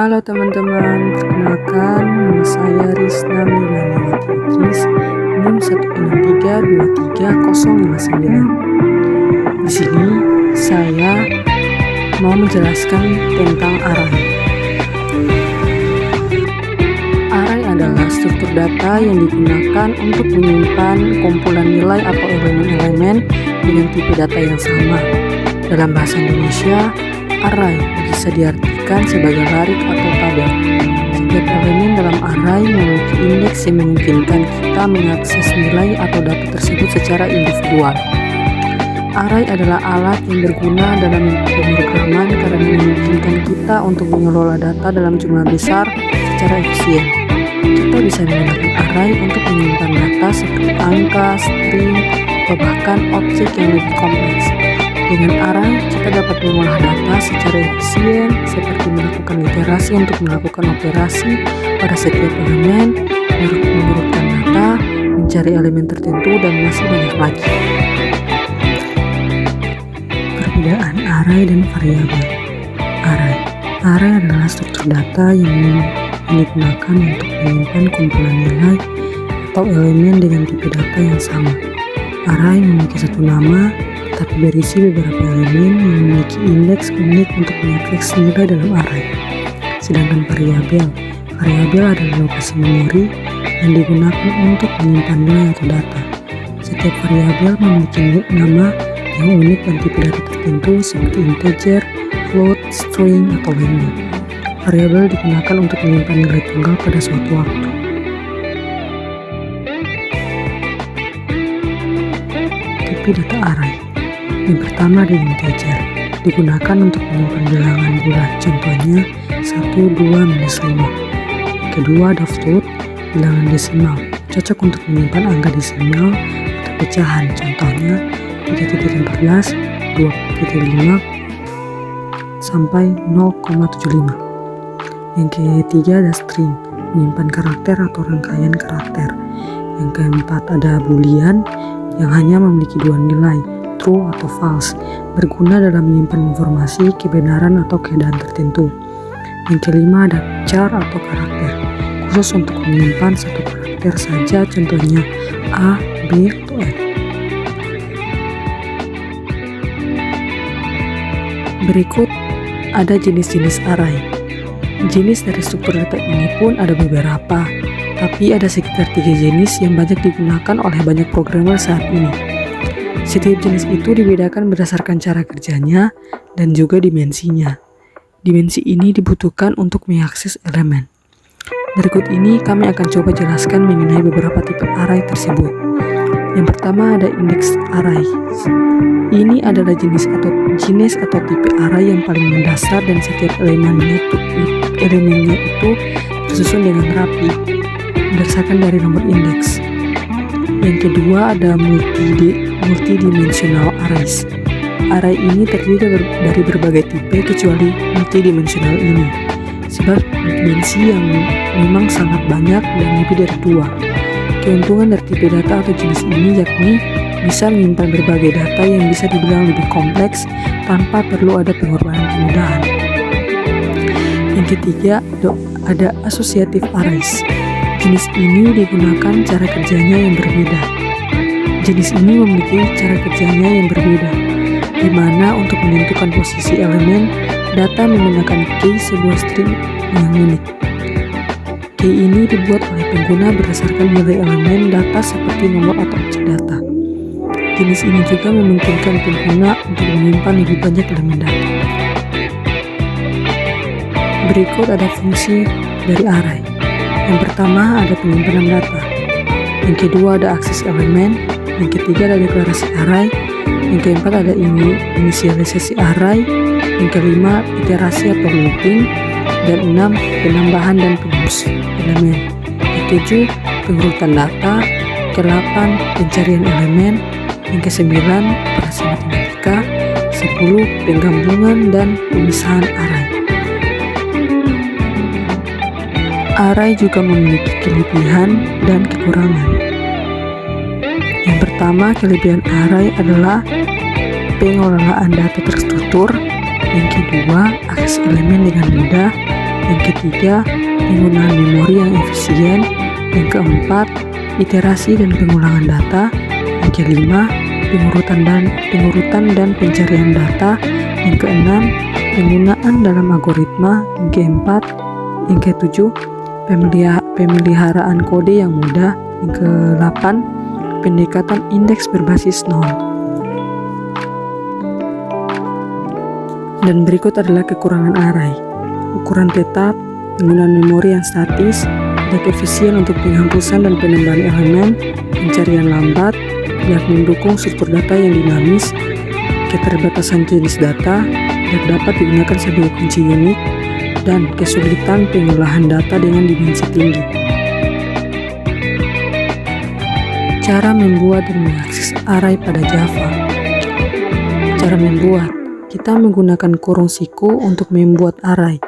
Halo teman-teman, perkenalkan nama saya Rizna Milaniwati Idris, NIM 163230059. Di sini saya mau menjelaskan tentang array. Array adalah struktur data yang digunakan untuk menyimpan kumpulan nilai atau elemen-elemen dengan tipe data yang sama. Dalam bahasa Indonesia, array bisa diartikan sebagai larik atau tabel. Setiap elemen dalam array memiliki indeks yang memungkinkan kita mengakses nilai atau data tersebut secara individual. Array adalah alat yang berguna dalam pemrograman karena memungkinkan kita untuk mengelola data dalam jumlah besar secara efisien. Kita bisa menggunakan array untuk menyimpan data seperti angka, string, atau bahkan objek yang lebih kompleks. Dengan array, kita dapat mengolah data secara efisien, seperti melakukan iterasi untuk melakukan operasi pada setiap elemen, mengurutkan data, mencari elemen tertentu, dan masih banyak lagi. Perbedaan array dan variabel. Array adalah struktur data yang digunakan untuk menyimpan kumpulan nilai atau elemen dengan tipe data yang sama. Array memiliki satu nama, tapi berisi beberapa elemen yang memiliki indeks unik untuk mengakses nilai dalam array. Sedangkan variabel adalah lokasi memori yang digunakan untuk menyimpan nilai atau data. Setiap variabel memiliki nama yang unik dan tipe data tertentu seperti integer, float, string, atau lambda. Variabel digunakan untuk menyimpan nilai tunggal pada suatu waktu. Tipe data array. Yang pertama ada integer, digunakan untuk menyimpan bilangan bulat, contohnya 1, 2, minus 5. Yang kedua ada float, bilangan desimal, cocok untuk menyimpan angka desimal atau pecahan, contohnya 3.14, 2.5, sampai 0,75. Yang ketiga ada string, menyimpan karakter atau rangkaian karakter. Yang keempat ada boolean, yang hanya memiliki dua nilai, true atau false, berguna dalam menyimpan informasi, kebenaran atau keadaan tertentu. Yang kelima ada char atau karakter, khusus untuk menyimpan satu karakter saja, contohnya A, B, atau N. Berikut ada jenis-jenis array. Jenis dari struktur data ini pun ada beberapa, tapi ada sekitar 3 jenis yang banyak digunakan oleh banyak programmer saat ini. Setiap jenis itu dibedakan berdasarkan cara kerjanya dan juga dimensinya. Dimensi ini dibutuhkan untuk mengakses elemen. Berikut ini kami akan coba jelaskan mengenai beberapa tipe array tersebut. Yang pertama ada index array. Ini adalah jenis atau tipe array yang paling mendasar dan setiap elemennya itu tersusun dengan rapi berdasarkan dari nomor indeks. Yang kedua ada multidimensional arrays. Array ini terdiri dari berbagai tipe kecuali multidimensional ini, sebab dimensi yang memang sangat banyak dan lebih dari 2. Keuntungan dari tipe data atau jenis ini yakni bisa menyimpan berbagai data yang bisa dibilang lebih kompleks tanpa perlu ada pengorbanan kemudahan. Yang ketiga ada associative arrays. Jenis ini digunakan cara kerjanya yang berbeda. Jenis ini memiliki cara kerjanya yang berbeda, di mana untuk menentukan posisi elemen, data menggunakan key sebuah string yang unik. Key ini dibuat oleh pengguna berdasarkan nilai elemen data seperti nomor atau objek data. Jenis ini juga memungkinkan pengguna untuk menyimpan lebih banyak elemen data. Berikut ada fungsi dari array. Yang pertama ada penyimpanan data, yang kedua ada akses elemen, yang ketiga ada deklarasi array, yang keempat ada inisialisasi array, yang kelima iterasi atau looping, dan 6 penambahan dan penghapus elemen, yang ketujuh pengurutan data, ke-8 pencarian elemen, yang ke-9 operasi matematika, 10 penggabungan dan pemisahan array. Array juga memiliki kelebihan dan kekurangan. Yang pertama, kelebihan array adalah pengelolaan data terstruktur. Yang kedua, akses elemen dengan mudah. Yang ketiga, penggunaan memori yang efisien. Yang keempat, iterasi dan pengulangan data. Yang kelima, pengurutan dan pencarian data. Yang keenam, penggunaan dalam algoritma. Yang keempat, yang ketujuh, pemeliharaan kode yang mudah. Yang ke-8, pendekatan indeks berbasis nol. Dan berikut adalah kekurangan array. Ukuran tetap, penggunaan memori yang statis, tidak efisien untuk penghapusan dan penambahan elemen, pencarian lambat, tidak mendukung struktur data yang dinamis, keterbatasan jenis data, tidak dapat digunakan sebagai kunci unik, dan kesulitan pengolahan data dengan dimensi tinggi. Cara membuat dan mengakses array pada Java. Cara membuat, kita menggunakan kurung siku untuk membuat array.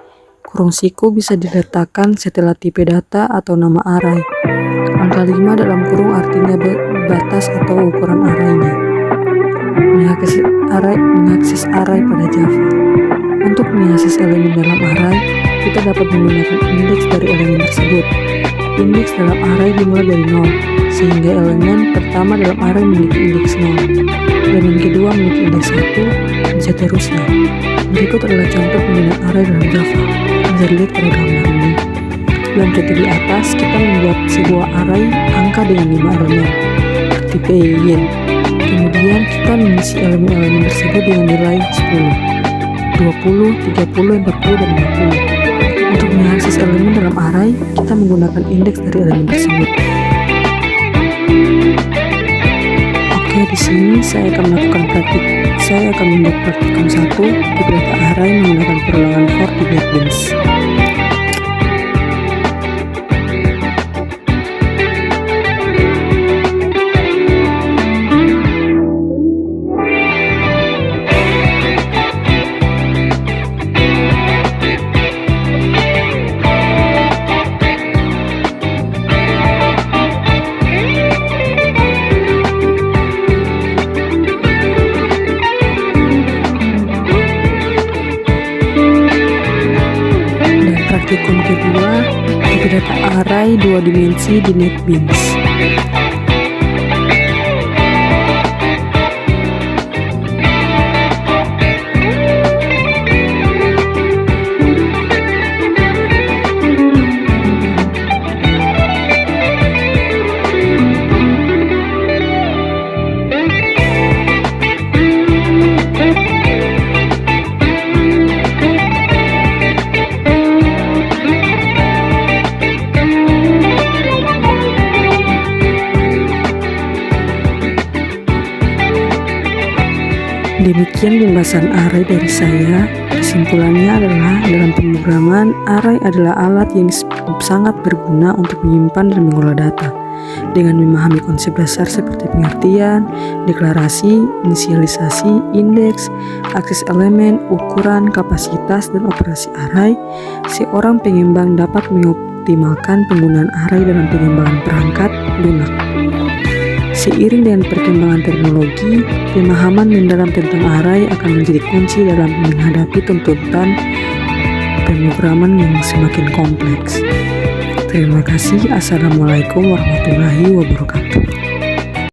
Kurung siku bisa diletakkan setelah tipe data atau nama array. Angka 5 dalam kurung artinya batas atau ukuran arraynya. Mengakses array pada Java. Untuk mengakses elemen dalam array, kita dapat menggunakan indeks dari elemen tersebut. Indeks dalam array dimulai dari 0, sehingga elemen pertama dalam array memiliki indeks 0. Elemen kedua memiliki indeks 1, dan seterusnya. Berikut adalah contoh penggunaan array dalam Java. Bisa dilihat pada gambar ini. Dalam contoh di atas, kita membuat sebuah array angka dengan 5 elemen, tipe yen. Kemudian kita mengisi elemen-elemen tersebut dengan nilai 10, 20, 30, 40, dan 50. Untuk mengakses elemen dalam array, kita menggunakan indeks dari elemen tersebut. Oke, di sini saya akan membuat praktikum 1 di data array menggunakan perulangan for di NetBeans. Praktikum kedua, tipe data array 2 dimensi di NetBeans. Demikian pembahasan array dari saya. Kesimpulannya adalah dalam pemrograman, array adalah alat yang sangat berguna untuk menyimpan dan mengolah data. Dengan memahami konsep dasar seperti pengertian, deklarasi, inisialisasi, indeks, akses elemen, ukuran, kapasitas, dan operasi array, seorang pengembang dapat mengoptimalkan penggunaan array dalam pengembangan perangkat lunak. Seiring dengan perkembangan teknologi, pemahaman mendalam tentang array akan menjadi kunci dalam menghadapi tuntutan pemrograman yang semakin kompleks. Terima kasih. Assalamualaikum warahmatullahi wabarakatuh.